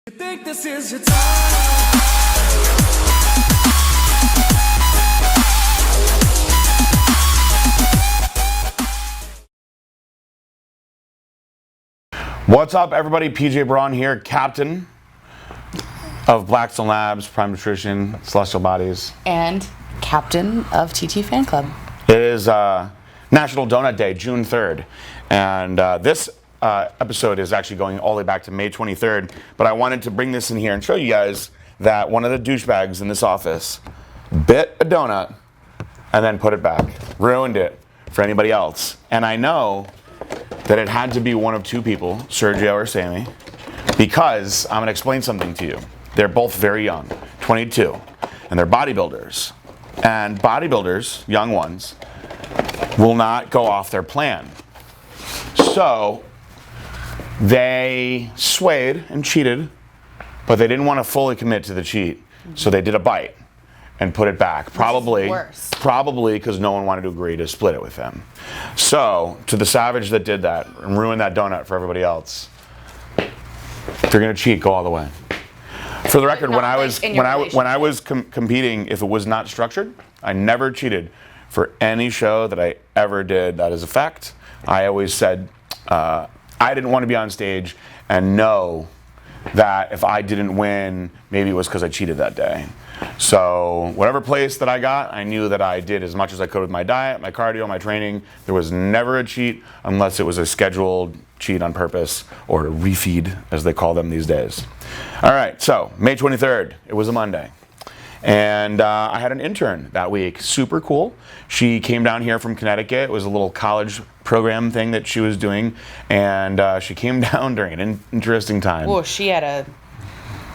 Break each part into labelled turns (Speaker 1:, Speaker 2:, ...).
Speaker 1: Think this is your time.
Speaker 2: What's up, everybody? PJ Braun here, captain of Blackstone Labs, Prime Nutrition, Celestial Bodiez,
Speaker 3: and captain of TT Fan Club.
Speaker 2: It is National Donut Day, June 3rd, and this episode is actually going all the way back to May 23rd, but I wanted to bring this in here and show you guys that one of the douchebags in this office bit a donut and then put it back, ruined it for anybody else. And I know that it had to be one of two people, Sergio or Sammy, because I'm gonna explain something to you. They're both very young, 22, and they're bodybuilders. And bodybuilders, young ones, will not go off their plan. So they swayed and cheated, but they didn't want to fully commit to the cheat. So they did a bite and put it back. Probably because no one wanted to agree to split it with them. So to the savage that did that and ruined that donut for everybody else, if you're gonna cheat, go all the way. For the record, when I was competing, if it was not structured, I never cheated for any show that I ever did. That is a fact. I always said I didn't want to be on stage and know that if I didn't win, maybe it was because I cheated that day. So whatever place that I got, I knew that I did as much as I could with my diet, my cardio, my training. There was never a cheat unless it was a scheduled cheat on purpose, or a refeed as they call them these days. All right, so May 23rd, it was a Monday. And I had an intern that week, super cool. She came down here from Connecticut. It was a little college program thing that she was doing, and she came down during an interesting time.
Speaker 3: Oh, she had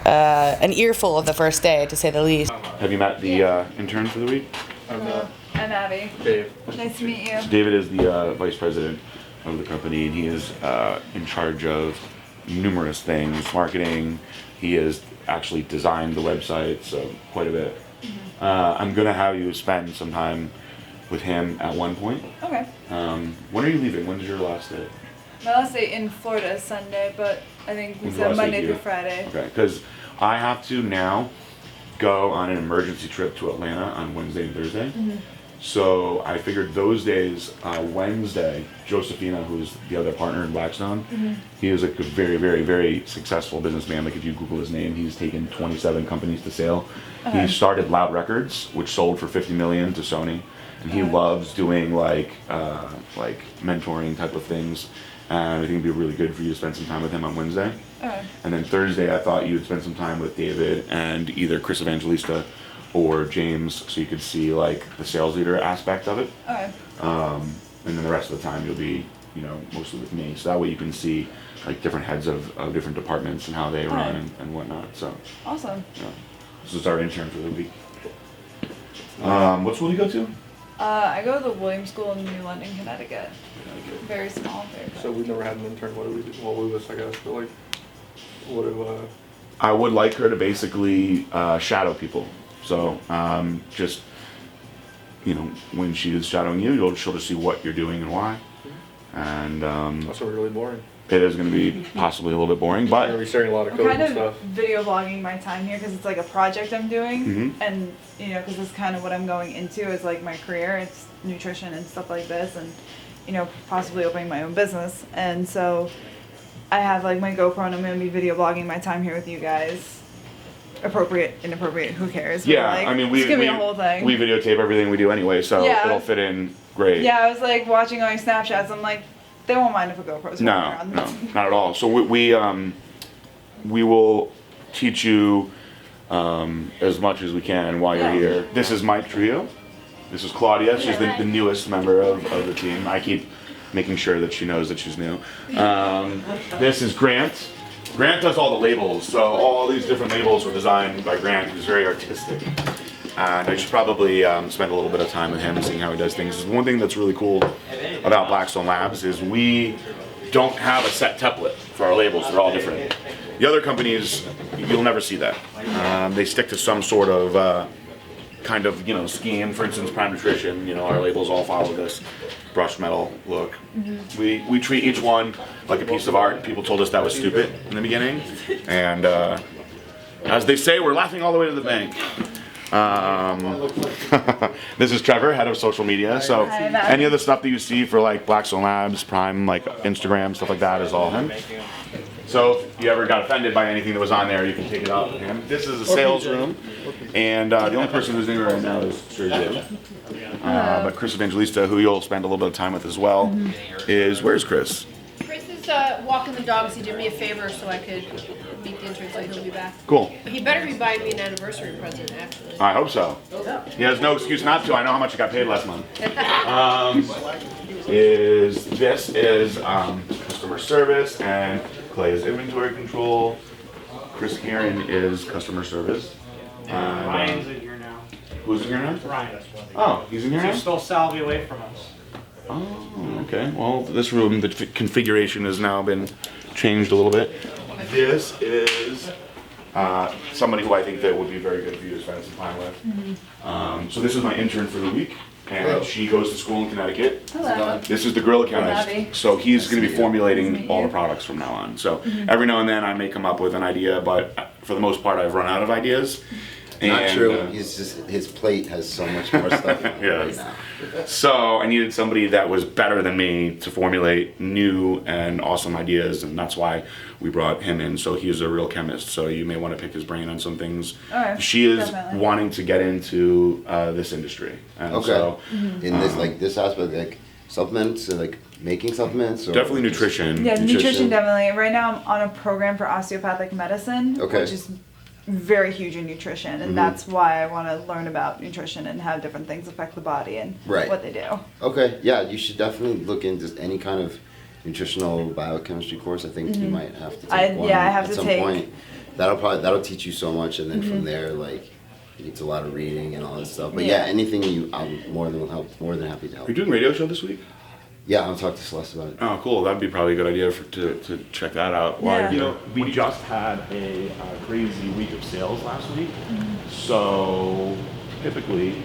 Speaker 3: an earful of the first day, to say the least.
Speaker 2: Have you met the intern for the week?
Speaker 4: I'm Abby.
Speaker 2: Dave.
Speaker 4: Nice to meet you.
Speaker 2: So David is the vice president of the company, and he is in charge of numerous things, marketing. He has actually designed the website, so quite a bit.
Speaker 4: Mm-hmm.
Speaker 2: I'm going to have you spend some time with him at one point.
Speaker 4: Okay.
Speaker 2: When are you leaving? When is your last day?
Speaker 4: My last day in Florida is Sunday, but I think we
Speaker 2: When's the
Speaker 4: said
Speaker 2: last day
Speaker 4: Monday
Speaker 2: here?
Speaker 4: through Friday.
Speaker 2: Okay, because I have to now go on an emergency trip to Atlanta on Wednesday and Thursday.
Speaker 4: Mm-hmm.
Speaker 2: So I figured those days, Wednesday, Josephina, who's the other partner in Blackstone, he is like a very, very, very successful businessman. Like if you Google his name, he's taken 27 companies to sale. He started Loud Records, which sold for $50 million to Sony, and he loves doing like mentoring type of things. And I think it'd be really good for you to spend some time with him on Wednesday.
Speaker 4: Okay.
Speaker 2: And then Thursday, I thought you would spend some time with David and either Chris Evangelista or James, so you could see like the sales leader aspect of it.
Speaker 4: Okay.
Speaker 2: And then the rest of the time you'll be, mostly with me. So that way you can see like different heads of different departments and how they run and whatnot. So
Speaker 4: Awesome.
Speaker 2: yeah, this is our intern for the week. What school do you go to?
Speaker 4: I go to the Williams School in New London, Connecticut. Very small, very good.
Speaker 5: So we've never had an intern. What do we do? What would this, I guess, but like, what do,
Speaker 2: I would like her to basically shadow people. So just, when she is shadowing you, she'll just see what you're doing and why. And
Speaker 5: also really boring.
Speaker 2: it is going to be possibly a little bit boring,
Speaker 5: You're gonna
Speaker 2: but
Speaker 5: be sharing a lot of
Speaker 4: I'm
Speaker 5: code
Speaker 4: kind
Speaker 5: and
Speaker 4: of
Speaker 5: stuff.
Speaker 4: video blogging my time here because it's like a project I'm doing,
Speaker 2: Mhm.
Speaker 4: and because it's kind of what I'm going into is like my career. It's nutrition and stuff like this, and possibly opening my own business. And so I have like my GoPro, and I'm gonna be video blogging my time here with you guys. Appropriate, inappropriate, who cares? But,
Speaker 2: yeah,
Speaker 4: like,
Speaker 2: I mean,
Speaker 4: it's gonna be a whole thing.
Speaker 2: we videotape everything we do anyway, so
Speaker 4: Yeah.
Speaker 2: it'll fit in great.
Speaker 4: Yeah, I was like watching all your Snapchats. I'm like, they won't mind if a GoPro's
Speaker 2: No,
Speaker 4: running around.
Speaker 2: no, not at all. So we will teach you as much as we can while you're
Speaker 4: Yeah.
Speaker 2: here. This is my trio. This is Claudia. She's the newest member of the team. I keep making sure that she knows that she's new. This is Grant. Grant does all the labels, so all these different labels were designed by Grant, who's very artistic. And I should probably spend a little bit of time with him, seeing how he does things. One thing that's really cool about Blackstone Labs is we don't have a set template for our labels. They're all different. The other companies, you'll never see that. They stick to some sort of kind of, scheme. For instance, Prime Nutrition, our labels all follow this brushed metal look. We treat each one like a piece of art. People told us that was stupid in the beginning. And as they say, we're laughing all the way to the bank. This is Trevor, head of social media. So any of the stuff that you see for like Blackstone Labs, Prime, like Instagram, stuff like that is all him. So if you ever got offended by anything that was on there, you can take it out with him. This is a sales room, and the only person who's in here right now is Sergio. But Chris Evangelista, who you'll spend a little bit of time with as well, where's Chris?
Speaker 6: Chris is walking the dogs. He did me a favor so I could meet the interns, so he'll be back.
Speaker 2: Cool.
Speaker 6: He better be buying me an anniversary present, actually.
Speaker 2: I hope so. He has no excuse not to. I know how much he got paid last month. This is customer service, and Clay is inventory control. Chris Karen is customer service.
Speaker 7: Ryan's in here now.
Speaker 2: Who's in here now?
Speaker 7: Ryan.
Speaker 2: Oh, he's in here now?
Speaker 7: He's still salvi away from us.
Speaker 2: Oh, okay. Well, this room, the configuration has now been changed a little bit. This is somebody who I think that would be very good for you to spend some time with. So this is my intern for the week, and she goes to school in Connecticut.
Speaker 4: Hello.
Speaker 2: This is the gorilla
Speaker 4: Abby.
Speaker 2: chemist, so he's going to be formulating all the products from now on. So every now and then I may come up with an idea, but for the most part I've run out of ideas.
Speaker 8: Not true. He's just his plate has so much more stuff on it right now.
Speaker 2: So I needed somebody that was better than me to formulate new and awesome ideas, and that's why we brought him in. So he's a real chemist, so you may want to pick his brain on some things.
Speaker 4: Okay,
Speaker 2: she is
Speaker 4: definitely.
Speaker 2: wanting to get into this industry, and
Speaker 8: Okay.
Speaker 2: so
Speaker 8: In this aspect, like supplements, like making supplements, or
Speaker 2: definitely nutrition.
Speaker 4: Yeah, nutrition definitely. Right now I'm on a program for osteopathic medicine,
Speaker 8: Okay.
Speaker 4: which is very huge in nutrition, and that's why I want to learn about nutrition and how different things affect the body and
Speaker 8: Right.
Speaker 4: what they do.
Speaker 8: Okay, yeah, you should definitely look into any kind of nutritional biochemistry course. I think you might have to take one
Speaker 4: I have
Speaker 8: at
Speaker 4: to
Speaker 8: some
Speaker 4: take.
Speaker 8: point. That'll teach you so much, and then from there, like, it's a lot of reading and all that stuff. But yeah,
Speaker 4: Yeah.
Speaker 8: anything I'm more than happy to help.
Speaker 2: Are you doing a radio show this week?
Speaker 8: Yeah, I'll talk to Celeste about it.
Speaker 2: Oh, cool. That'd be probably a good idea to check that out.
Speaker 4: Yeah.
Speaker 9: You know, we just had a crazy week of sales last week. So typically,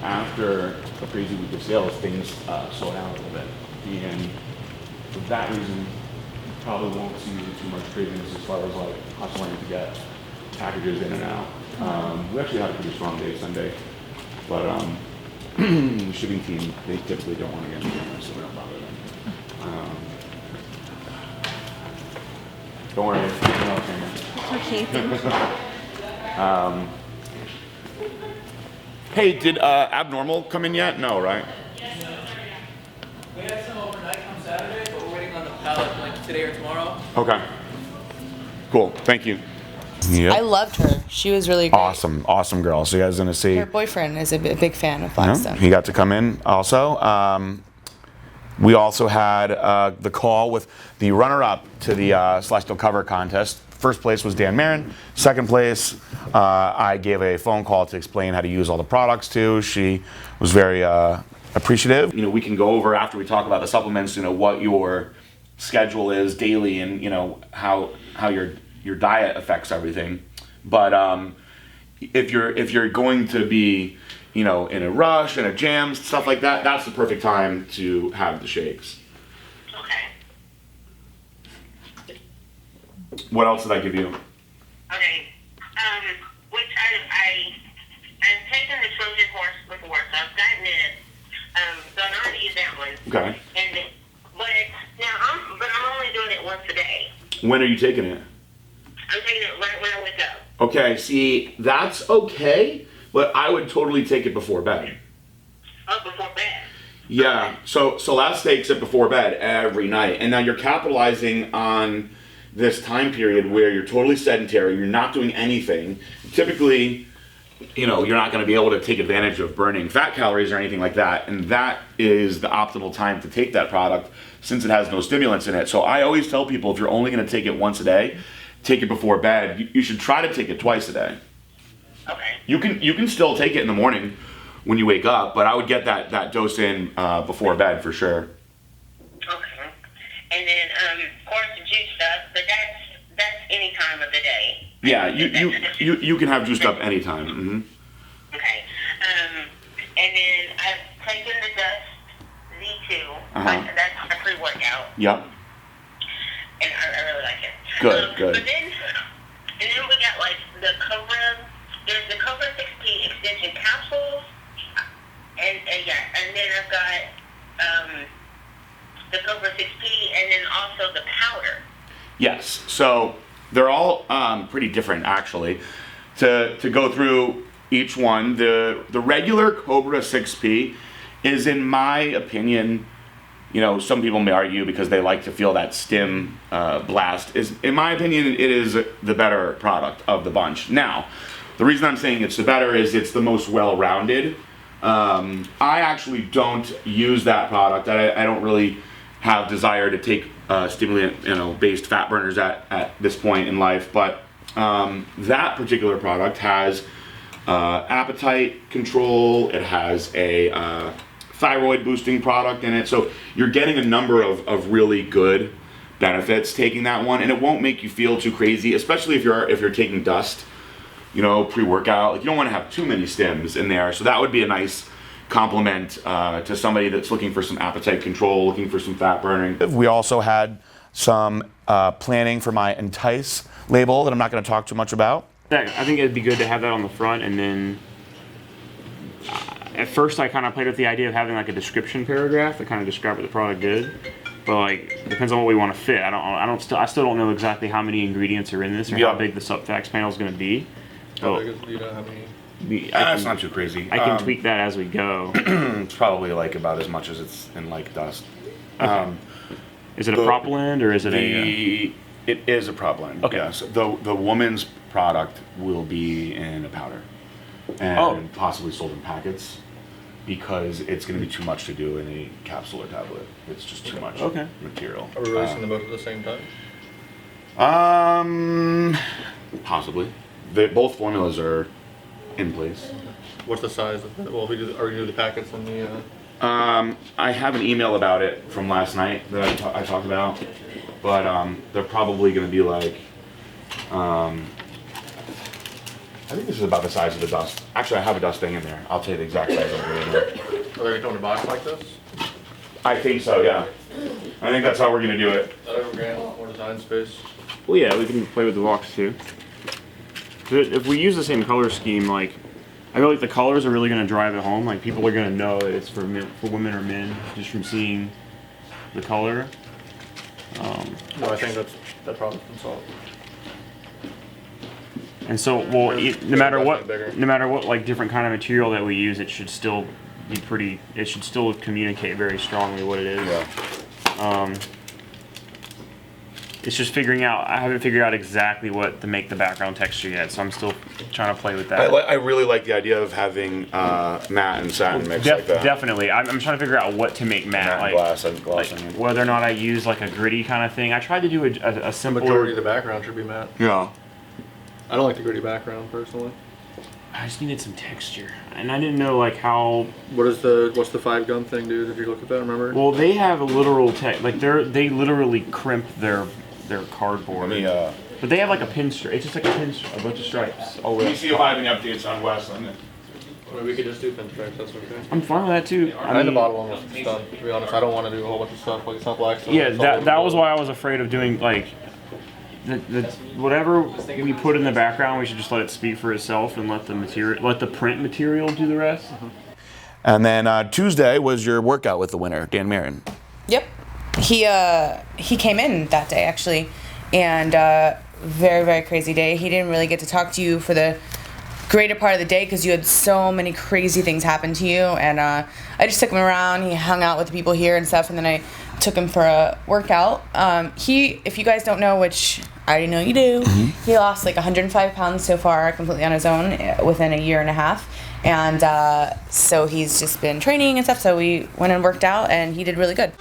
Speaker 9: after a crazy week of sales, things slow down a little bit. And for that reason, you probably won't see too much craziness as far as like hustling to get packages in and out. We actually had a pretty strong day Sunday, but the shipping team, they typically don't want to get in camera, so we don't bother them. Don't worry, no camera.
Speaker 4: Okay, thank you.
Speaker 2: Hey, did Abnormal come in yet? No, right?
Speaker 10: We had some overnight on Saturday, but we're waiting on the pallet like today or tomorrow.
Speaker 2: Okay. Cool. Thank you.
Speaker 3: I
Speaker 2: Yeah.
Speaker 3: loved her. She was really great.
Speaker 2: Awesome girl. So you guys gonna see?
Speaker 3: Her boyfriend is a big fan of
Speaker 2: Yeah,
Speaker 3: Blackstone.
Speaker 2: he got to come in also. We also had the call with the runner-up to the Celestial Cover Contest. First place was Dan Marin. Second place, I gave a phone call to explain how to use all the products to. She was very appreciative. We can go over after we talk about the supplements, what your schedule is daily and, how your diet affects everything. But if you're going to be in a rush, in a jam, stuff like that, that's the perfect time to have the shakes.
Speaker 11: Okay.
Speaker 2: What else did I give you?
Speaker 11: Okay. Which I've taken the Trojan horse before, so I've gotten it. So I know how to use that one.
Speaker 2: Okay.
Speaker 11: But I'm only doing it once a day.
Speaker 2: When are you taking it?
Speaker 11: I'm taking it right when I wake up.
Speaker 2: Okay, see, that's okay, but I would totally take it before bed.
Speaker 11: Oh, before bed.
Speaker 2: Yeah, so Celeste takes it before bed every night, and now you're capitalizing on this time period where you're totally sedentary, you're not doing anything. Typically, you're not going to be able to take advantage of burning fat calories or anything like that, and that is the optimal time to take that product since it has no stimulants in it. So I always tell people, if you're only going to take it once a day, take it before bed. You should try to take it twice a day.
Speaker 11: Okay.
Speaker 2: You can still take it in the morning when you wake up, but I would get that dose in before bed for sure.
Speaker 11: Okay. And then, of course, the juice stuff, but that's any time of the day.
Speaker 2: Yeah, you can have juiced up anytime. Mm-hmm.
Speaker 11: Okay. Like, that's a pre-workout,
Speaker 2: Yep.
Speaker 11: and I really like it.
Speaker 2: Good, good.
Speaker 11: But then we got like the Cobra. There's the Cobra 6P extension capsules, and then I've got the Cobra 6P, and then also the powder.
Speaker 2: Yes. So they're all pretty different, actually. To go through each one, the regular Cobra 6P is, in my opinion, you know, some people may argue because they like to feel that stim blast. Is, in my opinion, it is the better product of the bunch. Now, the reason I'm saying it's the better is it's the most well-rounded. I actually don't use that product. I don't really have desire to take stimulant, based fat burners at this point in life, but that particular product has appetite control. It has a thyroid boosting product in it, so you're getting a number of really good benefits taking that one, and it won't make you feel too crazy, especially if you're taking dust, pre-workout. Like, you don't want to have too many stims in there, so that would be a nice complement to somebody that's looking for some appetite control, looking for some fat burning. We also had some planning for my Entice label that I'm not going to talk too much about.
Speaker 12: I think it'd be good to have that on the front, and then at first I kind of played with the idea of having like a description paragraph that kind of described the product good, but like depends on what we want to fit. I still don't know exactly how many ingredients are in this or how big the subfacts panel is going to be.
Speaker 5: How big is, do you know how many?
Speaker 2: It's not too crazy.
Speaker 12: I can tweak that as we go.
Speaker 2: It's probably like about as much as it's in like dust.
Speaker 12: Okay. Is it a prop blend or is it
Speaker 2: It is a prop blend.
Speaker 12: Okay.
Speaker 2: Yes. The woman's product will be in a powder and possibly sold in packets because it's going to be too much to do in a capsule or tablet. It's just too much material.
Speaker 5: Are we releasing them both at the same time?
Speaker 2: Possibly. Both formulas are in place.
Speaker 5: What's the size of it? Well, are we going to do the packets and the...
Speaker 2: I have an email about it from last night that I talked about, but they're probably going to be like, I think this is about the size of the dust. Actually, I have a dust thing in there. I'll tell you the exact size of it.
Speaker 5: Are they going to come in a box like this?
Speaker 2: I think so, yeah. I think that's how we're going to do it.
Speaker 5: Is that over grand, more design space?
Speaker 12: Well, yeah, we can play with the box too. If we use the same color scheme, like, I feel like the colors are really going to drive it home. Like, people are going to know that it's for women or men just from seeing the color.
Speaker 5: No, I think that product's been solved.
Speaker 12: And so, well, no matter what, like, different kind of material that we use, it should still be pretty. It should still communicate very strongly what it is.
Speaker 2: Yeah.
Speaker 12: It's just figuring out. I haven't figured out exactly what to make the background texture yet, so I'm still trying to play with that.
Speaker 2: I really like the idea of having matte and satin mixed like that.
Speaker 12: Definitely, I'm trying to figure out what to make matte, like,
Speaker 2: glass
Speaker 12: like whether or not I use like a gritty kind of thing. I tried to do a simpler.
Speaker 5: The majority of the background should be matte.
Speaker 2: Yeah.
Speaker 5: I don't like the gritty background personally.
Speaker 12: I just needed some texture, and I didn't know like how.
Speaker 5: What's the 5-gun thing, dude? If you look at that, remember?
Speaker 12: Well, they have a literal like they literally crimp their cardboard. But they have like a pin stripe. It's just like a bunch of stripes.
Speaker 2: Let me see if I have any updates on West on it.
Speaker 5: Or we could just do pinstripes, that's okay.
Speaker 12: I'm fine with that too.
Speaker 5: I mean, the bottom one was done, to be honest. I don't want to do a whole bunch of stuff, like it's not Blackstone.
Speaker 12: Yeah, that was why I was afraid of doing like whatever we put in the background, we should just let it speak for itself and let the print material do the rest.
Speaker 2: And then Tuesday was your workout with the winner, Dan Marin.
Speaker 3: Yep. He came in that day actually, and very, very crazy day. He didn't really get to talk to you for the greater part of the day because you had so many crazy things happen to you, and I just took him around. He hung out with the people here and stuff, and then I took him for a workout. If you guys don't know, which I already know you do, he lost like 105 pounds so far completely on his own within a year and a half. And so he's just been training and stuff, so we went and worked out, and he did really good.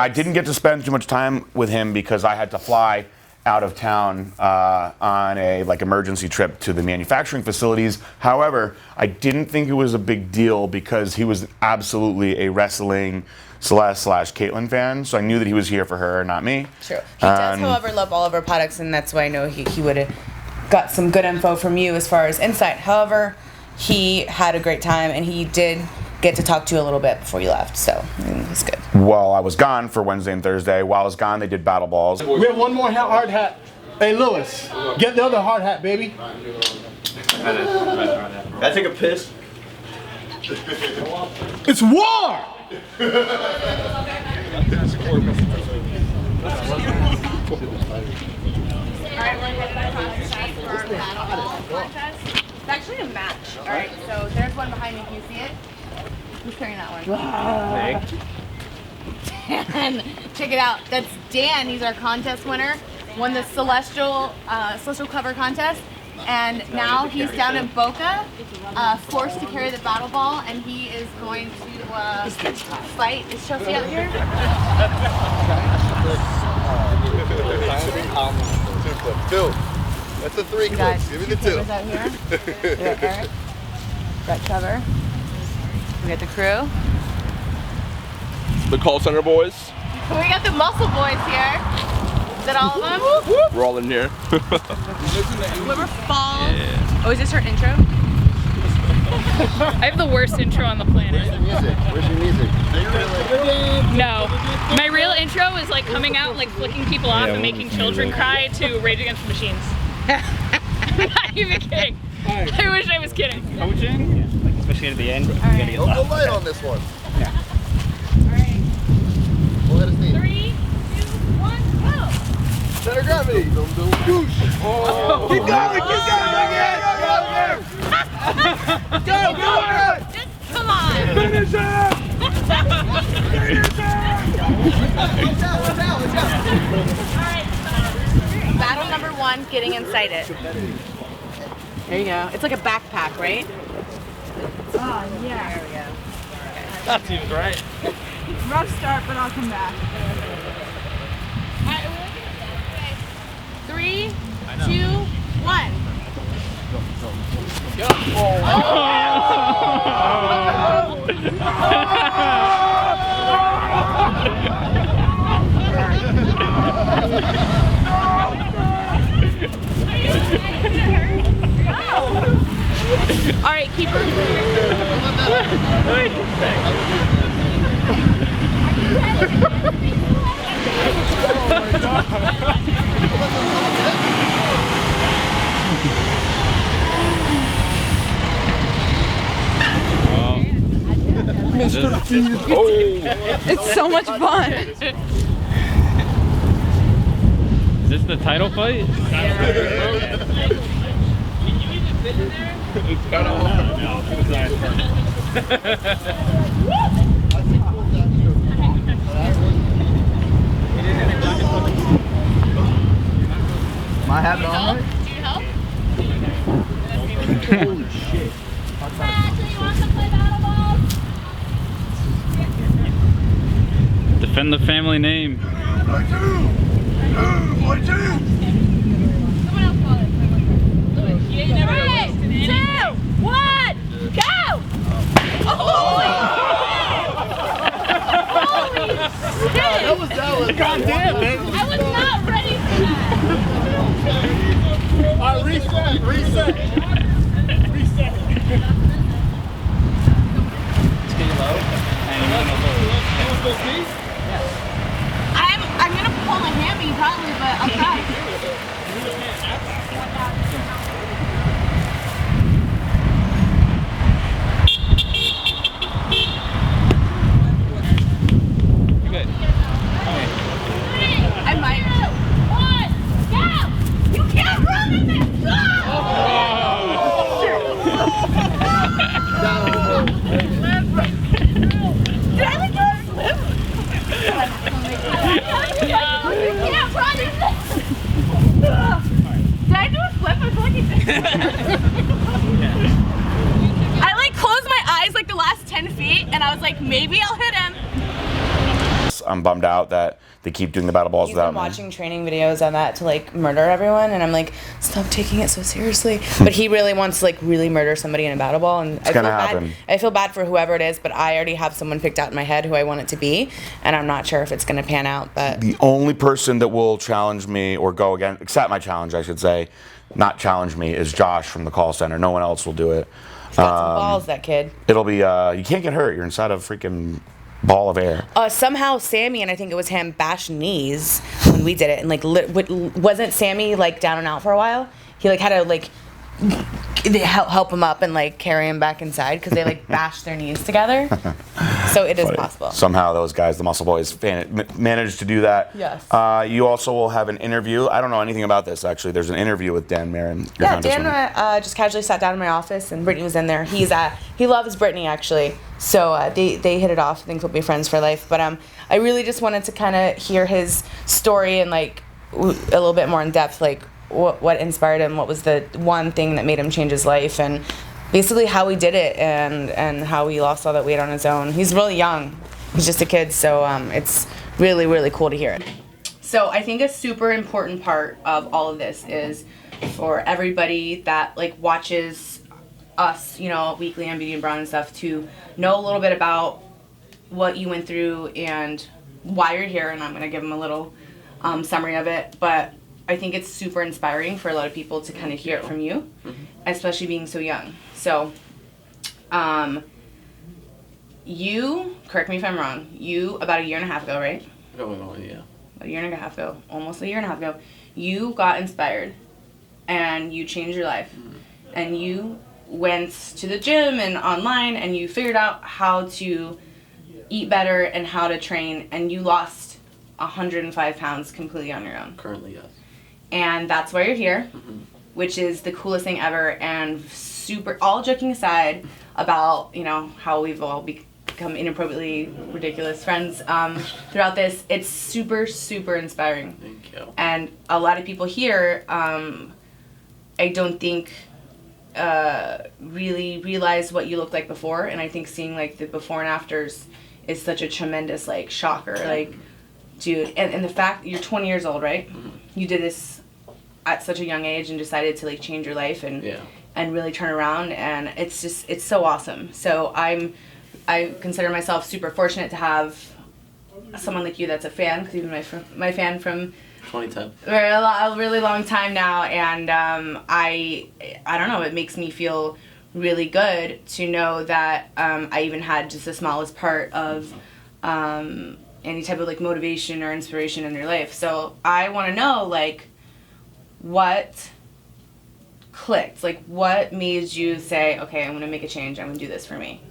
Speaker 2: I didn't get to spend too much time with him because I had to fly out of town on a emergency trip to the manufacturing facilities. However, I didn't think it was a big deal because he was absolutely a wrestling Celeste / Caitlyn fan, so I knew that he was here for her, not me.
Speaker 3: True. He does, however, love all of our products, and that's why I know he would have got some good info from you as far as insight. However, he had a great time, and he did get to talk to you a little bit before you left, so it was good.
Speaker 2: Well, I was gone for Wednesday and Thursday. While I was gone, they did battle balls.
Speaker 13: We have one more hard hat. Hey, Lewis, get the other hard hat, baby.
Speaker 14: Can I take a piss?
Speaker 13: It's war!
Speaker 15: Alright, we're headed across for our battle contest. It's actually a match. Alright, so there's one behind me. Can you see it? Who's carrying that one? Dan! Check it out. That's Dan. He's our contest winner. Won the Celestial cover contest. And now he's down in Boca, forced to carry the battle ball, and he is going to fight. Is Chelsea out here?
Speaker 14: Two. That's a 3 clip. Give me the 2.
Speaker 15: Out here. We got Eric. We got Trevor. We got the crew.
Speaker 14: The call center boys.
Speaker 15: We got the muscle boys here. Is that all of them?
Speaker 14: We're all in here.
Speaker 15: Whoever falls. Yeah. Oh, is this her intro?
Speaker 16: I have the worst intro on the planet.
Speaker 8: Where's your music?
Speaker 16: No. My real intro is like coming out and like flicking people off and making children cry to Rage Against the Machines. I'm not even kidding. I wish I was kidding.
Speaker 7: Coaching? Yeah. Especially at the end.
Speaker 15: All right.
Speaker 14: Don't go light on this one.
Speaker 15: All right.
Speaker 14: We'll let us need.
Speaker 15: 3, 2, 1, go!
Speaker 14: Center gravity. Goosh. Oh.
Speaker 13: Keep going, keep going!
Speaker 15: Go! Just come on!
Speaker 13: Finish it!
Speaker 15: Alright, battle number 1, getting inside it. There you go. It's like a backpack, right?
Speaker 4: Oh, yeah.
Speaker 15: There we go.
Speaker 7: That seems right.
Speaker 4: Rough start, but I'll come back.
Speaker 15: Alright, 3, 2, 1.
Speaker 7: Go.
Speaker 15: Alright, keep her.
Speaker 4: It's so much fun.
Speaker 7: Is this the title fight?
Speaker 14: It's kind of
Speaker 10: Am I having on right?
Speaker 15: Do you help?
Speaker 10: Holy shit.
Speaker 7: Defend the family name.
Speaker 13: God damn, man.
Speaker 15: I was not ready for that.
Speaker 13: Alright, reset.
Speaker 10: Let's get you low.
Speaker 15: I'm gonna pull a hammy probably, but I'll try.
Speaker 10: Good.
Speaker 15: I might. 1, go! You can't run in this! Did I like do a flip? You can't run in this! Did I do a flip? I feel like I did. I like closed my eyes like the last 10 feet and I was like, maybe I'll hit him.
Speaker 2: I'm bummed out that they keep doing the battle balls
Speaker 3: He's
Speaker 2: without
Speaker 3: been
Speaker 2: me.
Speaker 3: watching training videos on that to like murder everyone, and I'm like, stop taking it so seriously. But he really wants to like really murder somebody in a battle ball, and
Speaker 2: It's gonna happen.
Speaker 3: I feel bad for whoever it is, but I already have someone picked out in my head who I want it to be, and I'm not sure if it's gonna pan out. But
Speaker 2: The only person that will challenge me or go again, accept my challenge, I should say, not challenge me, is Josh from the call center. No one else will do it.
Speaker 3: he's got some balls, that kid.
Speaker 2: It'll be, you can't get hurt. You're inside a freaking ball of air.
Speaker 3: Somehow Sammy, and I think it was him, bashed knees when we did it, and like wasn't Sammy like down and out for a while? He like had to like they help him up and like carry him back inside because they like bashed their knees together. So it is possible.
Speaker 2: Somehow those guys, the Muscle Boys, managed to do that.
Speaker 3: Yes.
Speaker 2: You also will have an interview. I don't know anything about this, actually. There's an interview with Dan Marin.
Speaker 3: Yeah, Dan just casually sat down in my office, and Brittany was in there. He loves Brittany, actually. So they hit it off. I think we'll be friends for life. But I really just wanted to kind of hear his story and like a little bit more in depth, like what inspired him, what was the one thing that made him change his life, and basically how he did it, and how he lost all that weight on his own. He's really young. He's just a kid, so it's really, really cool to hear it. So I think a super important part of all of this is for everybody that like watches us, you know, weekly on Beauty and Braun and stuff, to know a little bit about what you went through and why you're here, and I'm gonna give them a little summary of it, but I think it's super inspiring for a lot of people to kind of hear it from you, especially being so young. So, you, correct me if I'm wrong, you, about a year and a half ago, right?
Speaker 17: Going on, yeah.
Speaker 3: A year and a half ago, almost a year and a half ago, you got inspired and you changed your life. And you went to the gym and online and you figured out how to eat better and how to train, and you lost 105 pounds completely on your own.
Speaker 17: Currently, yes.
Speaker 3: And that's why you're here, which is the coolest thing ever, and super, all joking aside about, you know, how we've all become inappropriately ridiculous friends throughout this, it's super, super inspiring.
Speaker 17: Thank you.
Speaker 3: And a lot of people here, I don't think really realize what you looked like before, and I think seeing like the before and afters is such a tremendous like shocker. Like, dude, and the fact you're 20 years old, right? You did this at such a young age and decided to like change your life and really turn around, and it's so awesome. So I consider myself super fortunate to have someone like you that's a fan, because you've been my fan from
Speaker 17: 2010.
Speaker 3: For a really long time now, and I don't know, it makes me feel really good to know that I even had just the smallest part of any type of like motivation or inspiration in your life. So I want to know, like, what clicked? Like, what made you say, okay, I'm going to make a change, I'm going to do this for me?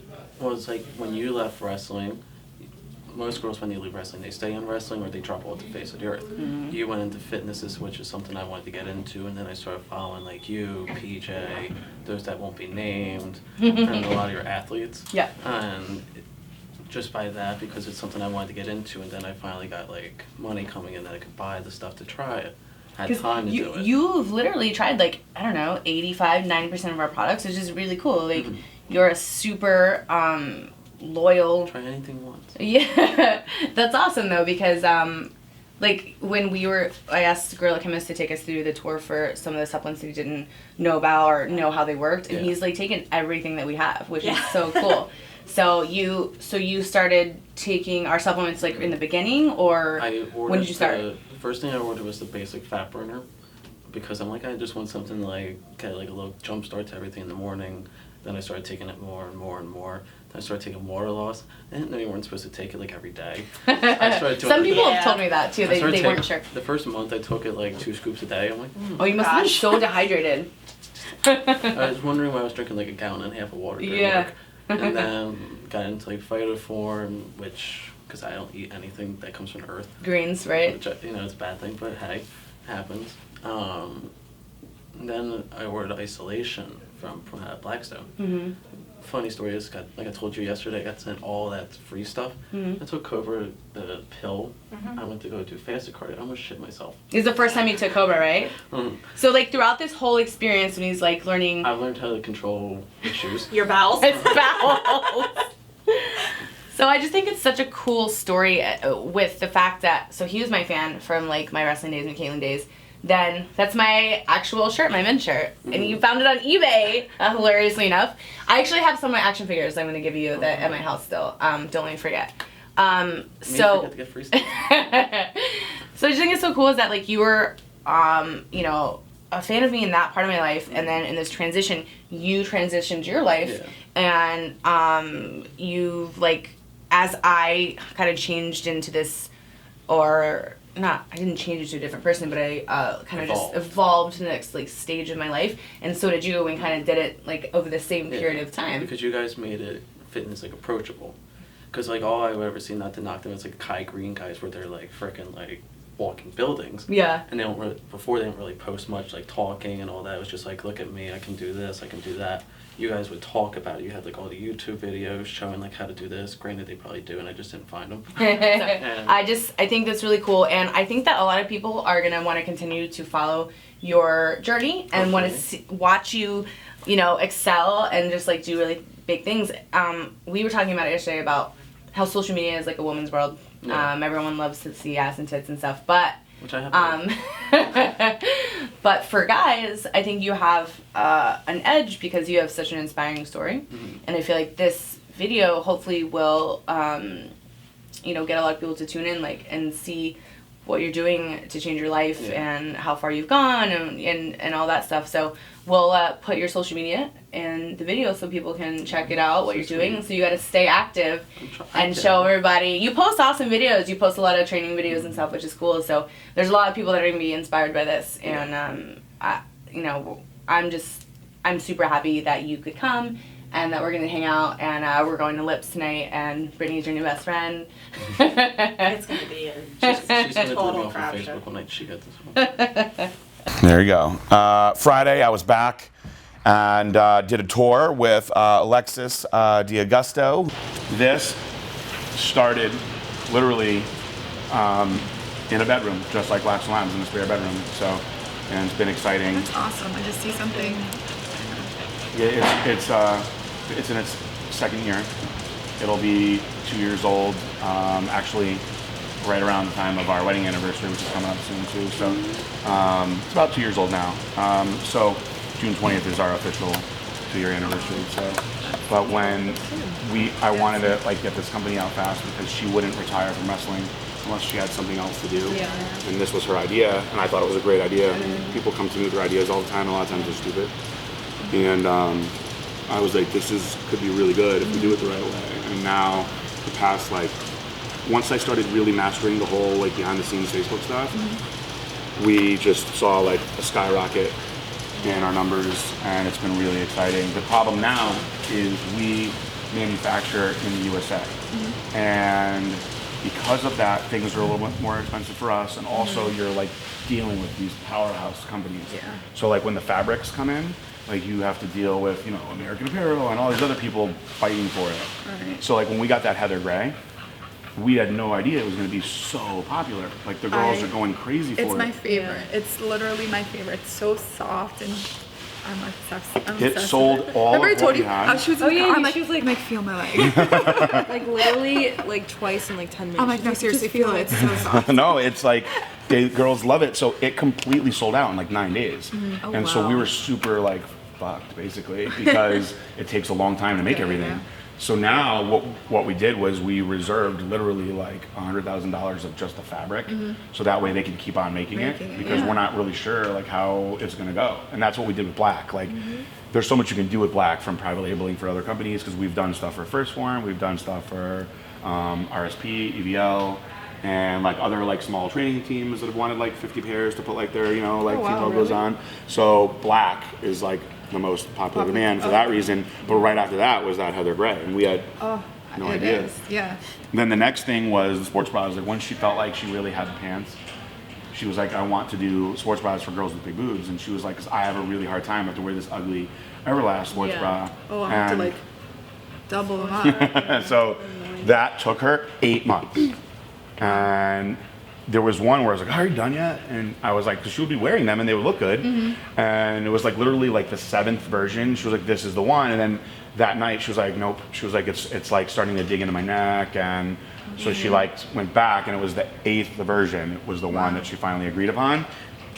Speaker 17: Well, it's like when you left wrestling, most girls when they leave wrestling, they stay in wrestling or they drop off the face of the earth. You went into fitnesses, which is something I wanted to get into, and then I started following like you, PJ, those that won't be named, and a lot of your athletes.
Speaker 3: Yeah.
Speaker 17: And just by that, because it's something I wanted to get into, and then I finally got like money coming in that I could buy the stuff to try it. I had time to do it.
Speaker 3: You've literally tried like, I don't know, 85-90% of our products, which is really cool. Like, you're a super loyal.
Speaker 17: Try anything once.
Speaker 3: Yeah, that's awesome though, because like when I asked Gorilla Chemist to take us through the tour for some of the supplements that he didn't know about or know how they worked, and he's like taken everything that we have, which is so cool. So you started taking our supplements like in the beginning, or when did you start?
Speaker 17: The first thing I ordered was the basic fat burner, because I'm like, I just want something like get like a little jump start to everything in the morning. Then I started taking it more and more and more. Then I started taking water loss. I didn't know you weren't supposed to take it like every day. I started doing
Speaker 3: Some people have told me that too. They weren't sure.
Speaker 17: The first month I took it like 2 scoops a day. I'm like,
Speaker 3: oh, you must have been so dehydrated.
Speaker 17: I was wondering why I was drinking like a gallon and a half of water during work. And then got into like phytoform, which, because I don't eat anything that comes from Earth.
Speaker 3: Greens, right?
Speaker 17: Which, you know, it's a bad thing, but hey, happens. Then I ordered isolation from Blackstone. Funny story is, like I told you yesterday, I got sent all that free stuff. I took Cobra, the pill. I went to go do fasted cardio. I almost shit myself.
Speaker 3: This is the first time you took Cobra, right? So like throughout this whole experience, when he's like learning,
Speaker 17: I've learned how to control issues.
Speaker 15: Your bowels.
Speaker 3: His bowels. So I just think it's such a cool story with the fact that, so he was my fan from like my wrestling days and Caitlyn days. Then that's my actual shirt, my men's shirt. And you found it on eBay, hilariously enough. I actually have some of my action figures I'm going to give you that at my house still. Don't let me forget. So I just think it's so cool is that like you were, you know, a fan of me in that part of my life, and then in this transition, you transitioned your life, and you've like, as I kind of changed into this, or not, I didn't change into a different person, but I kind of just evolved to the next like stage of my life, and so did you, and kind of did it like over the same period of time.
Speaker 17: Because you guys made it fitness like approachable. Because like all I've ever seen, not to knock them, it's like Kai Green guys where they're like freaking like walking buildings.
Speaker 3: Yeah.
Speaker 17: And they don't really, before they didn't really post much like talking and all that. It was just like, look at me, I can do this, I can do that. You guys would talk about it. You had like all the YouTube videos showing like how to do this. Granted, they probably do, and I just didn't find them.
Speaker 3: I think that's really cool, and I think that a lot of people are gonna want to continue to follow your journey and want to watch you, you know, excel and just like do really big things. We were talking about it yesterday about how social media is like a woman's world.
Speaker 17: Yeah.
Speaker 3: Everyone loves to see ass and tits and stuff, but
Speaker 17: which I have.
Speaker 3: but for guys, I think you have an edge because you have such an inspiring story, and I feel like this video hopefully will, you know, get a lot of people to tune in, like, and see what you're doing to change your life and how far you've gone and all that stuff. So we'll put your social media in the video so people can check it out, what you're doing. So you got to stay active and show everybody. You post awesome videos. You post a lot of training videos and stuff, which is cool. So there's a lot of people that are going to be inspired by this. And, you know, I'm super happy that you could come and that we're going to hang out, and we're going to Lips tonight, and Brittany's your new best friend.
Speaker 18: It's going to be a
Speaker 17: She's going to put me
Speaker 18: total
Speaker 17: off
Speaker 18: crap
Speaker 17: on
Speaker 18: show.
Speaker 17: Facebook when she gets this one.
Speaker 2: There you go. Friday, I was back and did a tour with Alexis D'Augusto. This started literally in a bedroom, just like Blackstone Labs in the spare bedroom. So, and it's been exciting.
Speaker 4: That's awesome. I just see something.
Speaker 2: Yeah, it's in its second year. It'll be 2 years old, actually right around the time of our wedding anniversary, which is coming up soon too. So it's about 2 years old now. So June 20th is our official 2-year anniversary. So, but when I wanted to like get this company out fast because she wouldn't retire from wrestling unless she had something else to do.
Speaker 18: Yeah.
Speaker 2: And this was her idea, and I thought it was a great idea. I mean, people come to me with their ideas all the time, and a lot of times they're stupid. And I was like, this could be really good if we do it the right way. And now, the past once I started really mastering the whole behind the scenes Facebook stuff, we just saw a skyrocket in our numbers, and it's been really exciting. The problem now is we manufacture in the USA, and because of that, things are a little bit more expensive for us, and also you're dealing with these powerhouse companies. So when the fabrics come in, you have to deal with, American Apparel and all these other people fighting for it.
Speaker 4: Right.
Speaker 2: So when we got that Heather Gray, we had no idea it was going to be so popular. The girls are going crazy for it.
Speaker 4: It's my favorite. It's literally my favorite. It's so soft, and I'm obsessed.
Speaker 2: It sold all
Speaker 4: Remember
Speaker 2: of
Speaker 4: I told
Speaker 2: what
Speaker 4: you
Speaker 2: we had.
Speaker 4: how she was
Speaker 18: Oh, yeah,
Speaker 4: I'm
Speaker 18: she was
Speaker 4: like feel my leg.
Speaker 18: literally twice in 10 minutes.
Speaker 4: I'm like, no, seriously, feel it. It's so soft.
Speaker 2: No, it's girls love it. So it completely sold out in 9 days.
Speaker 4: Oh,
Speaker 2: and so we were super fucked basically because it takes a long time to make everything.
Speaker 4: Yeah.
Speaker 2: So now what we did was we reserved literally $100,000 of just the fabric, so that way they can keep on making it because we're not really sure how it's gonna go. And that's what we did with black. There's so much you can do with black from private labeling for other companies because we've done stuff for First Form, we've done stuff for RSP, EVL, and other small training teams that have wanted 50 pairs to put their team logos on. So black is the most popular demand for that reason, but right after that was that Heather Gray, and we had no idea.
Speaker 4: Yeah.
Speaker 2: Then the next thing was the sports bras. Once she felt she really had the pants, she was I want to do sports bras for girls with big boobs, and she was because I have a really hard time. I have to wear this ugly Everlast sports bra.
Speaker 4: Oh, I have to double them up.
Speaker 2: So that took her 8 months, and there was one where I was are you done yet? And I was because she would be wearing them and they would look good. And it was literally the 7th version. She was this is the one. And then that night she was like, nope. She was like, it's like starting to dig into my neck, and so she like went back, and it was the 8th version. It was the one that she finally agreed upon,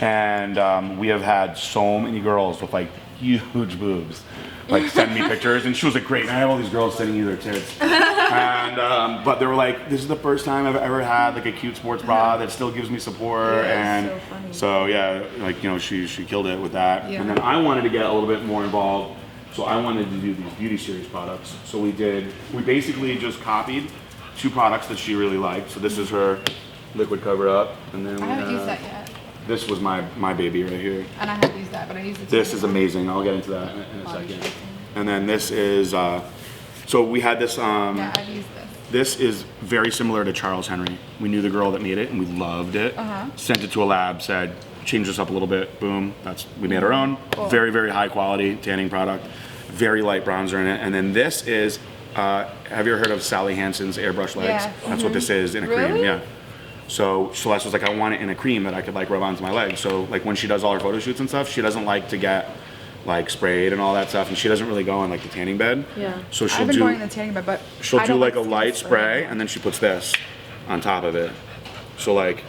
Speaker 2: and we have had so many girls with like huge boobs like send me pictures, and she was like, great, I have all these girls sending you their tits, and but they were like, this is the first time I've ever had like a cute sports bra that still gives me support, and so yeah, like, you know, she killed it with that. And then I wanted to get a little bit more involved, so I wanted to do these beauty series products. So we basically just copied 2 products that she really liked. So this is her liquid cover up, and then
Speaker 4: I haven't used that yet.
Speaker 2: This was my baby right here.
Speaker 4: And I haven't used that, but I used it.
Speaker 2: This is amazing. I'll get into that in a second. And then this is, so we had this.
Speaker 4: Yeah, I've used this.
Speaker 2: This is very similar to Charles Henry. We knew the girl that made it, and we loved it. Sent it to a lab, said, change this up a little bit. Boom. We made our own. Cool. Very, very high quality tanning product. Very light bronzer in it. And then this is, have you ever heard of Sally Hansen's airbrush legs?
Speaker 4: Yeah.
Speaker 2: That's what this is in a cream. Yeah. So Celeste was like, I want it in a cream that I could like rub onto my legs. So like when she does all her photo shoots and stuff, she doesn't like to get like sprayed and all that stuff, and she doesn't really go in like the tanning bed.
Speaker 4: Yeah.
Speaker 2: So
Speaker 4: I've been going in the tanning bed, but
Speaker 2: she'll do like a light spray, and then she puts this on top of it. So like,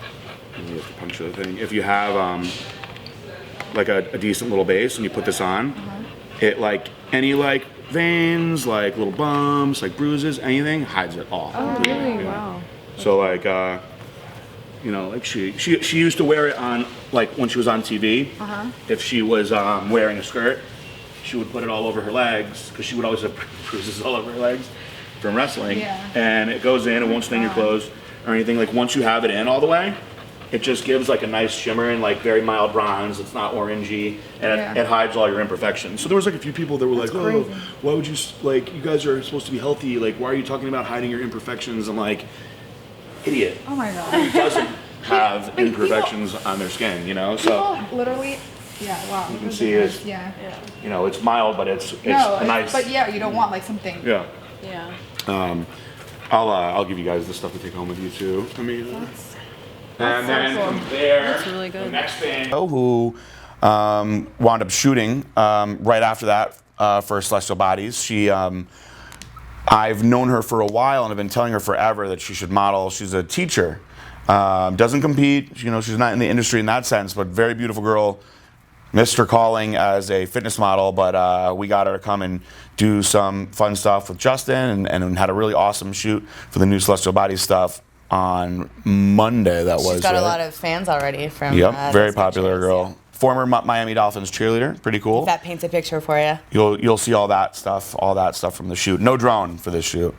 Speaker 2: you have to puncture the thing. If you have like a decent little base and you put this on, it like any like veins, like little bumps, like bruises, anything, hides it all.
Speaker 4: Oh, really? Wow.
Speaker 2: So like, you know, like she used to wear it on, like when she was on TV. If she was wearing a skirt, she would put it all over her legs, because she would always have bruises all over her legs from wrestling. And it goes in, it won't stain your clothes or anything. Like once you have it in all the way, it just gives like a nice shimmer and like very mild bronze. It's not orangey, and it hides all your imperfections. So there was like a few people that were like, oh, why would you, like, you guys are supposed to be healthy, like why are you talking about hiding your imperfections? I'm like, idiot.
Speaker 4: Oh my god.
Speaker 2: Who doesn't have imperfections on their skin, you know? So
Speaker 4: people literally, wow.
Speaker 2: you can see it's, you know, it's mild, but it's nice.
Speaker 4: But yeah, you don't want like something.
Speaker 2: Yeah.
Speaker 4: Yeah.
Speaker 2: I'll give you guys the stuff to take home with you too. I mean, and then from there,
Speaker 18: That's really good.
Speaker 2: the next thing. Who wound up shooting right after that for Celestial Bodiez. She, I've known her for a while, and I've been telling her forever that she should model. She's a teacher. Doesn't compete, you know, she's not in the industry in that sense, but very beautiful girl. Missed her calling as a fitness model, but we got her to come and do some fun stuff with Justin, and had a really awesome shoot for the new Celestial Bodiez stuff on Monday.
Speaker 3: She's got a lot of fans already from.
Speaker 2: Yep, very popular girl. Former Miami Dolphins cheerleader, pretty cool.
Speaker 3: If that paints a picture for you.
Speaker 2: You'll see all that stuff from the shoot. No drone for this shoot.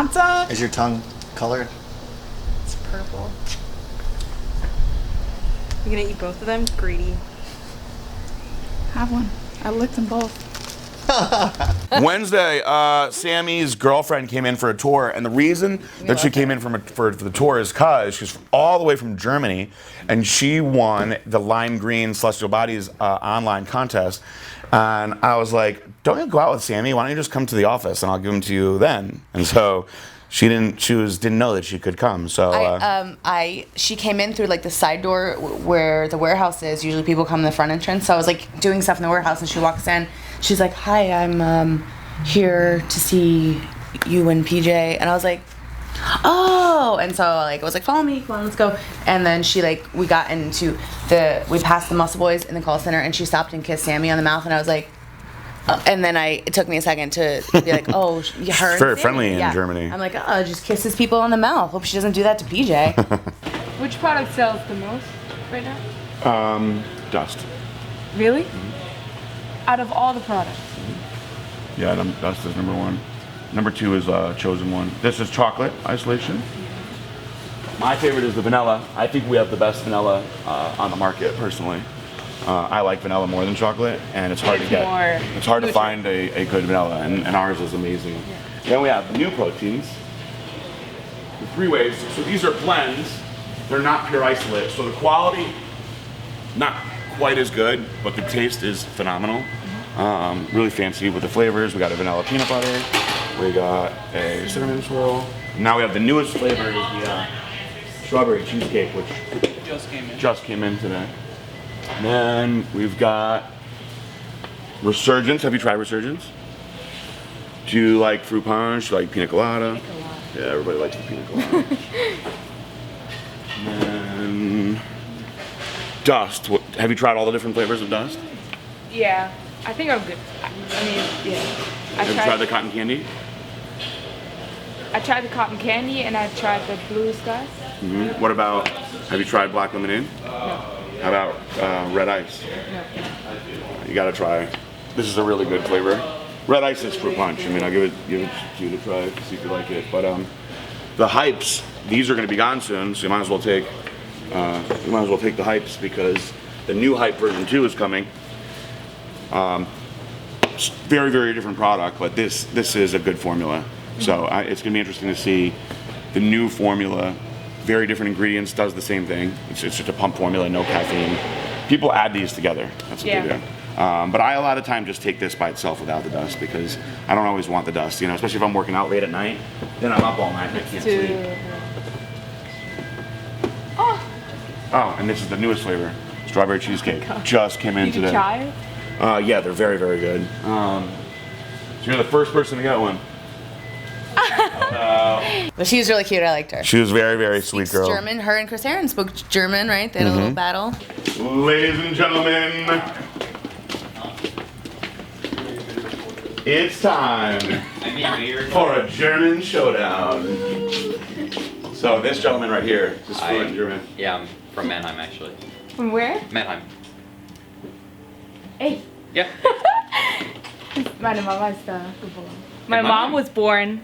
Speaker 3: matcha.
Speaker 13: Is your tongue colored?
Speaker 18: It's purple. You gonna eat both of them? Greedy.
Speaker 3: Have one. I licked them both.
Speaker 2: Wednesday, Sammy's girlfriend came in for a tour, and the reason that she came in for the tour is because she's all the way from Germany, and she won the lime green Celestial Bodiez online contest. And I was like, "Don't you go out with Sammy? Why don't you just come to the office, and I'll give them to you then?" And so she didn't know that she could come. So
Speaker 3: she came in through like the side door where the warehouse is. Usually people come in the front entrance. So I was like doing stuff in the warehouse, and she walks in. She's like, "Hi, I'm here to see you and PJ." And I was like, "Oh!" And so like I was like, "Follow me, come on, let's go." And then we got into we passed the Muscle Boys in the call center, and she stopped and kissed Sammy on the mouth, and I was like. And then it took me a second to be like, oh, her.
Speaker 2: Very friendly in Germany.
Speaker 3: I'm like, oh, just kisses people on the mouth. Hope she doesn't do that to PJ.
Speaker 19: Which product sells the most right now?
Speaker 9: Dust.
Speaker 19: Really? Out of all the products?
Speaker 9: Yeah, Dust is number one. Number two is Chosen One. This is chocolate isolation. My favorite is the vanilla. I think we have the best vanilla on the market, personally. I like vanilla more than chocolate, and it's hard to get. It's hard to find a good vanilla, and ours is amazing. Yeah. Then we have the new proteins. The 3 ways. So these are blends. They're not pure isolate. So the quality, not quite as good, but the taste is phenomenal. Really fancy with the flavors. We got a vanilla peanut butter. We got a cinnamon swirl. Now we have the newest flavor, is the strawberry cheesecake, which just came in today. And then we've got Resurgence. Have you tried Resurgence? Do you like fruit punch? Do you like pina colada? Yeah, everybody likes the pina colada. And then Dust. Have you tried all the different flavors of Dust?
Speaker 19: Yeah, I think I'm good. I mean, yeah.
Speaker 9: Have you tried the cotton candy?
Speaker 19: I tried the cotton candy and I tried the blue skies.
Speaker 9: Mm-hmm. What about, have you tried black lemonade?
Speaker 19: No.
Speaker 9: How about red ice?
Speaker 19: No.
Speaker 9: You gotta try. This is a really good flavor. Red ice is fruit punch. I mean, I'll give it to you to try to see if you like it. But the hypes, these are gonna be gone soon, so you might as well take the hypes, because the new hype version 2 is coming. Very, very different product, but this is a good formula. So it's gonna be interesting to see the new formula. Very different ingredients, does the same thing. It's just a pump formula, no caffeine. People add these together. That's what they do. But I a lot of time just take this by itself without the Dust, because I don't always want the Dust. You know, especially if I'm working out late at night, then I'm up all night and I can't sleep. Oh, and this is the newest flavor, strawberry cheesecake. Just came in today.
Speaker 19: Did you try it?
Speaker 9: Yeah, they're very, very good. So you're the first person to get one.
Speaker 3: But she was really cute. I liked her.
Speaker 2: She was very, very sweet girl.
Speaker 3: German. Her and Chris Aaron spoke German, right? They had a little battle.
Speaker 9: Ladies and gentlemen, it's time for a German showdown. So this gentleman right here is fluent in German.
Speaker 20: Yeah, I'm from Mannheim, actually.
Speaker 19: From where?
Speaker 20: Mannheim.
Speaker 19: Hey.
Speaker 20: Yeah.
Speaker 19: Meine Mama ist da geboren. My mom was born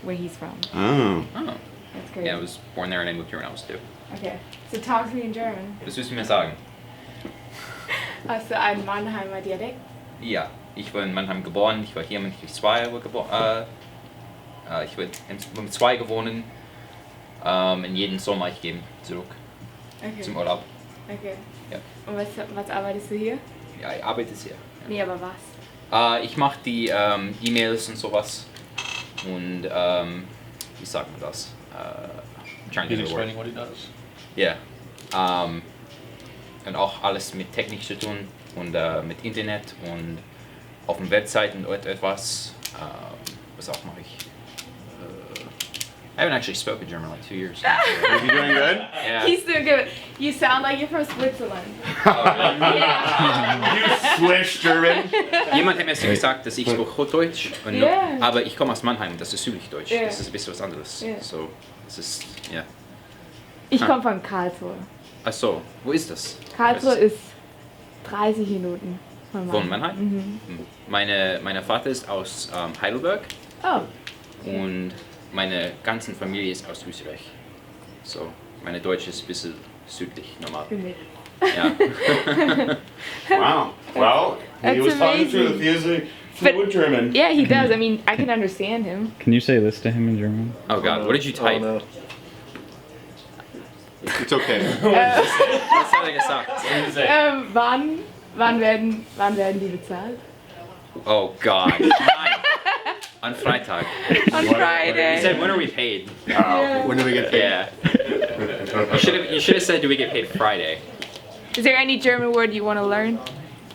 Speaker 19: where he's from.
Speaker 2: Oh.
Speaker 19: That's great.
Speaker 20: Yeah, I was born there and I moved here when I was 2.
Speaker 19: Okay, so talk to me in German.
Speaker 20: Was willst du mir sagen?
Speaker 19: Hast du einen Mannheimer Dialekt?
Speaker 20: Ja, ich war in Mannheim geboren, ich war hier mit 2 geboren. Ich war mit 2 gewohnt. In jeden Sommer ich gehe zurück zum Urlaub.
Speaker 19: Okay.
Speaker 20: Ja.
Speaker 19: Und was arbeitest du hier?
Speaker 20: Ja, ich arbeite hier. Ja.
Speaker 19: Nee, aber was?
Speaker 20: Ich mache die E-Mails und sowas. Und wie sagt man das?
Speaker 5: He's explaining what he does.
Speaker 20: Ja. Und auch alles mit Technik zu tun und mit Internet und auf den Webseiten und etwas. Was auch mache ich? I haven't actually spoken German in like 2 years.
Speaker 2: Is he doing good?
Speaker 20: Yeah.
Speaker 19: He's doing good. You sound like you're from Switzerland.
Speaker 2: You Swiss German?
Speaker 20: Jemand hat mir gesagt, dass ich spreche Hochdeutsch, aber ich komme aus Mannheim und das ist Südlichdeutsch.
Speaker 19: Yeah.
Speaker 20: Das ist ein bisschen was anderes.
Speaker 19: Yeah.
Speaker 20: So, das ist, ja.
Speaker 19: Ich komme von Karlsruhe.
Speaker 20: Ach so, wo ist das?
Speaker 19: Karlsruhe ist 30 Minuten
Speaker 20: von Mannheim.
Speaker 19: Mhm.
Speaker 20: Mein Vater ist aus Heidelberg.
Speaker 19: Oh.
Speaker 20: Und meine ganze Familie ist aus Österreich. So, meine Deutsch ist ein bisschen südlich normal. Yeah.
Speaker 2: Wow. Well, he
Speaker 19: That's
Speaker 2: was telling the
Speaker 19: amazing.
Speaker 2: truth. He is a fluent German.
Speaker 19: Yeah, he does. I mean, I can understand him.
Speaker 7: Can you say this to him in German?
Speaker 20: Oh God, what did you type?
Speaker 14: Oh, no. It's okay.
Speaker 20: Was hat gesagt?
Speaker 19: Wann werden die bezahlt?
Speaker 20: Oh God. Nein. On Freitag.
Speaker 19: On Friday.
Speaker 20: He said, when are we paid?
Speaker 14: When do we get paid?
Speaker 20: Yeah. You should have said, do we get paid Friday?
Speaker 19: Is there any German word you want to learn?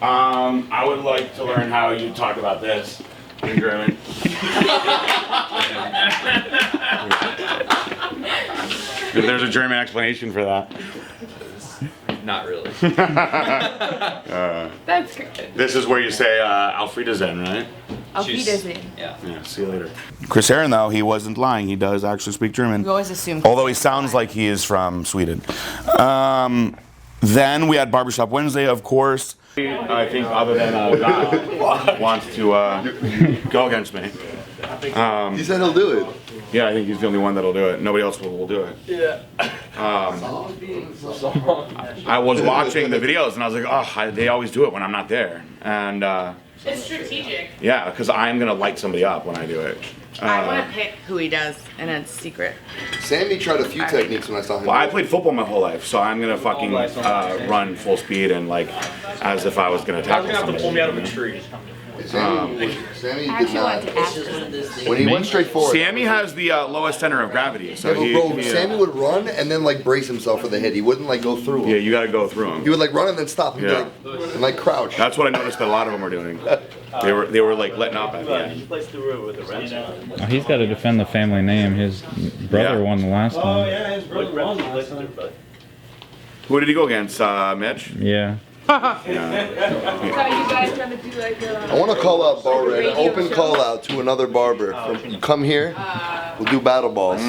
Speaker 2: I would like to learn how you talk about this in German. If there's a German explanation for that.
Speaker 20: Not really.
Speaker 19: That's great.
Speaker 2: This is where you say Auf Wiedersehen, right?
Speaker 19: Auf Wiedersehen.
Speaker 20: Yeah.
Speaker 2: Yeah, see you later. Chris Aaron, though, he wasn't lying. He does actually speak German.
Speaker 3: We always assume.
Speaker 2: Although he sounds like he is from Sweden. Then we had Barbershop Wednesday, of course. I think other than God wants to go against me.
Speaker 14: He said he'll do it.
Speaker 2: Yeah, I think he's the only one that'll do it. Nobody else will do it.
Speaker 5: Yeah.
Speaker 2: I was watching the videos and I was like, oh, they always do it when I'm not there. And
Speaker 3: It's strategic.
Speaker 2: yeah, because I'm going to light somebody up when I do it.
Speaker 3: I want to pick who he does, and it's secret.
Speaker 14: Sammy tried a few techniques when I saw him.
Speaker 2: Well, I played football my whole life, so I'm going to fucking run full speed and like as if I was going to tackle somebody.
Speaker 5: Pull me out of a tree.
Speaker 14: Sammy did not. When he went straight forward.
Speaker 2: Sammy has the lowest center of gravity, so
Speaker 14: Yeah, but bro, Sammy would run and then like brace himself for the hit. He wouldn't like go through him.
Speaker 2: Yeah, you got to go through him.
Speaker 14: He would like run and then stop. He'd
Speaker 2: Yeah.
Speaker 14: be like, and like crouch.
Speaker 2: That's what I noticed that a lot of them were doing. They were like letting up at the end.
Speaker 7: Oh, he's got to defend the family name. His brother won the last one.
Speaker 5: yeah, his brother runs.
Speaker 2: Who did he go against? Mitch?
Speaker 7: Yeah.
Speaker 19: So you guys trying to do like
Speaker 14: I want to call out barber, an open call out to another barber. Come here, we'll do battle balls.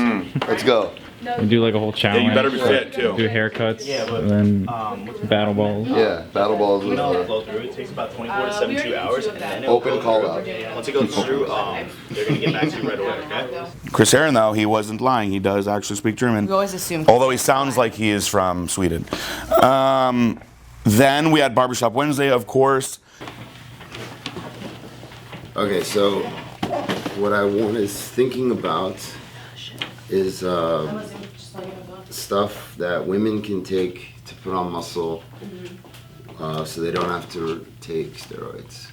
Speaker 14: Let's go.
Speaker 7: We do like a whole challenge.
Speaker 2: Yeah, you better be fit too.
Speaker 7: Do haircuts, and then battle balls.
Speaker 14: Yeah, battle balls.
Speaker 5: Flow through. It takes about 24 to 72 hours, and then
Speaker 14: Open call out.
Speaker 5: once it goes through, they're gonna get back to you right away. Okay.
Speaker 2: Chris Aaron, though, he wasn't lying. He does actually speak German.
Speaker 3: We always assume.
Speaker 2: Although he sounds like he is from Sweden. Then we had Barbershop Wednesday, of course.
Speaker 8: Okay, so what I was thinking about is stuff that women can take to put on muscle so they don't have to take steroids.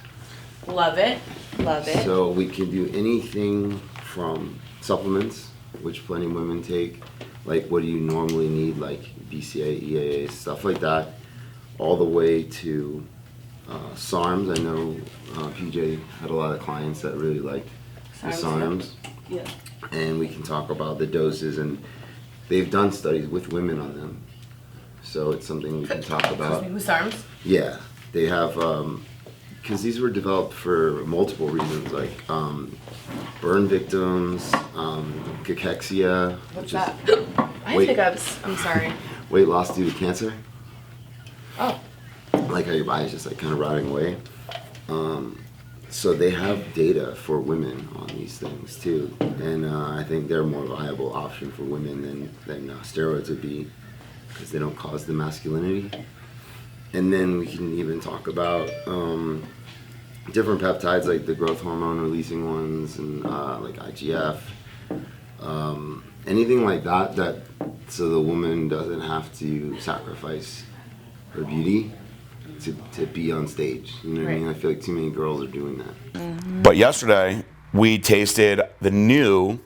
Speaker 3: Love it. Love it.
Speaker 8: So we can do anything from supplements, which plenty of women take, like what do you normally need, like BCA, EAA, stuff like that, all the way to SARMs. I know PJ had a lot of clients that really liked the SARMs.
Speaker 3: Yeah.
Speaker 8: And we can talk about the doses, and they've done studies with women on them. So it's something we can talk about.
Speaker 3: Who's SARMs?
Speaker 8: Yeah, they have, because these were developed for multiple reasons, like burn victims, cachexia.
Speaker 3: What's
Speaker 8: which is
Speaker 3: that? I
Speaker 8: weight-
Speaker 3: think I'm sorry.
Speaker 8: weight loss due to cancer.
Speaker 3: Oh.
Speaker 8: Like how your body's just like kind of rotting away. So they have data for women on these things too, and I think they're a more viable option for women than steroids would be, because they don't cause the masculinity. And then we can even talk about different peptides, like the growth hormone releasing ones, and like IGF, anything like that, so the woman doesn't have to sacrifice her beauty to be on stage. You know what I mean? I feel like too many girls are doing that.
Speaker 2: But yesterday, we tasted the new,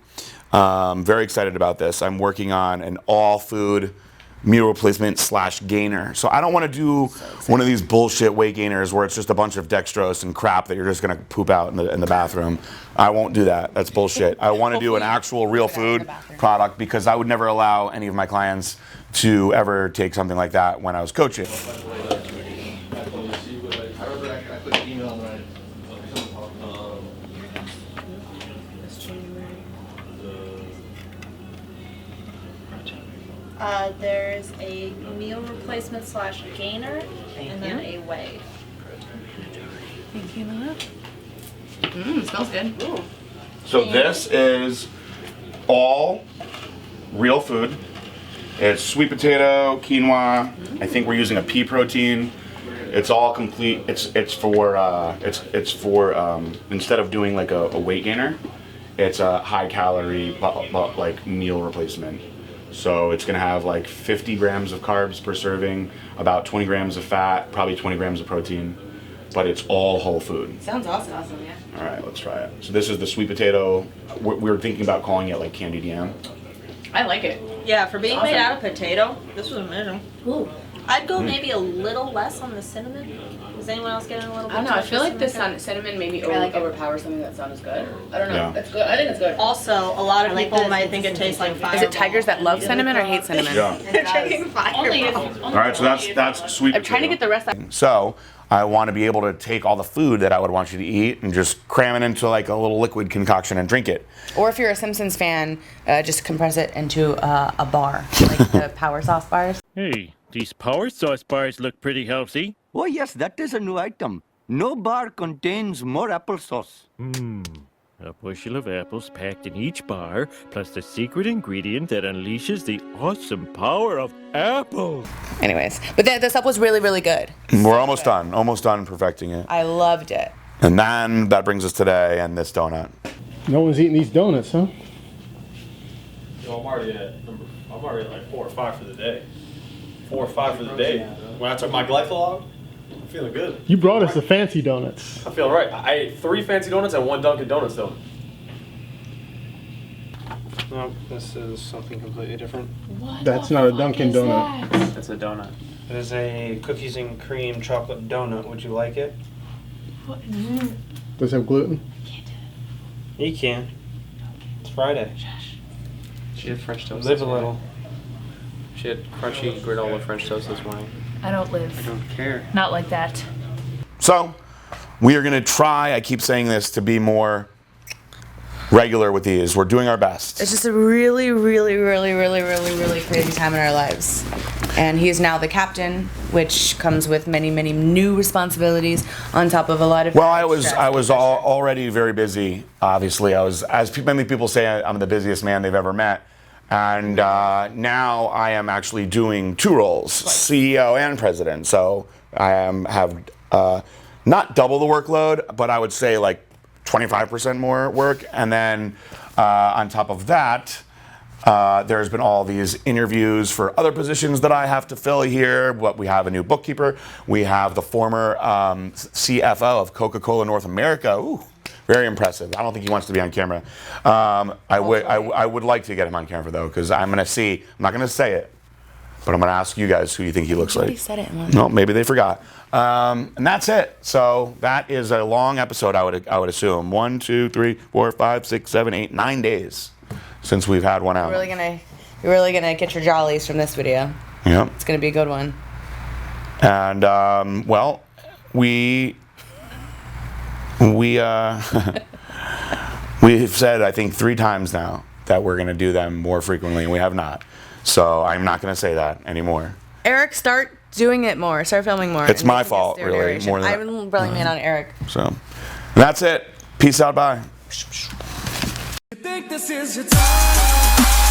Speaker 2: very excited about this. I'm working on an all-food meal replacement / gainer. So I don't want to do one of these bullshit weight gainers where it's just a bunch of dextrose and crap that you're just going to poop out in the bathroom. I won't do that. That's bullshit. I want to do an actual real food product, because I would never allow any of my clients to ever take something like that when I was coaching.
Speaker 21: There's a meal replacement / gainer, and then a whey.
Speaker 3: Thank you, Lila. Smells good.
Speaker 2: So this is all real food. It's sweet potato, quinoa. I think we're using a pea protein. It's all complete. It's for instead of doing like a weight gainer, it's a high calorie like meal replacement. So it's gonna have like 50 grams of carbs per serving, about 20 grams of fat, probably 20 grams of protein, but it's all whole food.
Speaker 3: Sounds awesome, yeah.
Speaker 2: All right, let's try it. So this is the sweet potato. We were thinking about calling it like candied yam.
Speaker 3: I like it.
Speaker 21: Yeah, for being
Speaker 3: Awesome.
Speaker 21: made out of potato, this was amazing.
Speaker 3: Ooh.
Speaker 21: I'd go maybe a little less on the cinnamon. Is anyone else getting a little bit?
Speaker 3: I don't know.
Speaker 21: too
Speaker 3: I
Speaker 21: much
Speaker 3: feel like the
Speaker 21: cinnamon?
Speaker 3: cinnamon maybe
Speaker 21: like it.
Speaker 3: overpowers something that's not as good. I don't know.
Speaker 2: Yeah.
Speaker 3: It's good. I think it's good.
Speaker 21: Also, a lot of people might think it tastes like Fireball.
Speaker 3: Is it tigers that love cinnamon or hate cinnamon?
Speaker 2: Yeah.
Speaker 21: They're drinking Fireball.
Speaker 2: All right, so that's sweet.
Speaker 3: I'm trying to get the rest.
Speaker 2: So I want to be able to take all the food that I would want you to eat and just cram it into like a little liquid concoction and drink it.
Speaker 3: Or if you're a Simpsons fan, just compress it into a bar, like the Power Sauce bars.
Speaker 1: Hey, these Power Sauce bars look pretty healthy.
Speaker 22: Oh yes, that is a new item. No bar contains more applesauce.
Speaker 1: A bushel of apples packed in each bar, plus the secret ingredient that unleashes the awesome power of apples.
Speaker 3: Anyways, but the stuff was really, really good.
Speaker 2: We're almost done perfecting it.
Speaker 3: I loved it.
Speaker 2: And then that brings us today and this donut.
Speaker 13: No one's eating these donuts, huh?
Speaker 12: Yo, I'm already at like 4 or 5 for the day. 4 or 5 for the day. When I took my glycolog, I'm feeling good.
Speaker 13: You brought us the fancy donuts.
Speaker 12: I feel right. I ate 3 fancy donuts and 1 Dunkin' Donuts donut. No, this is something completely different.
Speaker 13: That's not a Dunkin' Donut.
Speaker 12: That's a donut. It is a cookies and cream chocolate donut. Would you like it?
Speaker 13: Does it have gluten?
Speaker 12: You can. It's Friday.
Speaker 17: She had French toast.
Speaker 12: Live a little.
Speaker 17: She had crunchy granola French toast this morning.
Speaker 16: I don't live.
Speaker 17: I don't care.
Speaker 16: Not like that.
Speaker 2: So we are going to try, I keep saying this, to be more regular with these. We're doing our best.
Speaker 3: It's just a really, really, really, really, really, really crazy time in our lives. And he is now the captain, which comes with many, many new responsibilities on top of a lot of.
Speaker 2: Well, I was already very busy. Obviously, as many people say, I'm the busiest man they've ever met. And now I am actually doing 2 roles, CEO and president. So I have not double the workload, but I would say like 25% more work. And then on top of that, there's been all these interviews for other positions that I have to fill here. We have a new bookkeeper. We have the former CFO of Coca-Cola North America. Ooh, very impressive. I don't think he wants to be on camera. I would like to get him on camera though, because I'm not going to say it, but I'm going to ask you guys who you think he looks like.
Speaker 3: Said it once.
Speaker 2: No, maybe they forgot. And that's it. So that is a long episode, I would assume. 1, 2, 3, 4, 5, 6, 7, 8, 9 days since we've had one out.
Speaker 3: You're really gonna get your jollies from this video.
Speaker 2: Yep.
Speaker 3: It's gonna be a good one.
Speaker 2: And well, we've said I think 3 times now that we're gonna do them more frequently, and we have not. So I'm not gonna say that anymore.
Speaker 3: Eric, start doing it more. Start filming more.
Speaker 2: It's my fault, really, more than
Speaker 3: I'm blaming it on Eric.
Speaker 2: So that's it. Peace out. Bye.
Speaker 23: You think this is your time?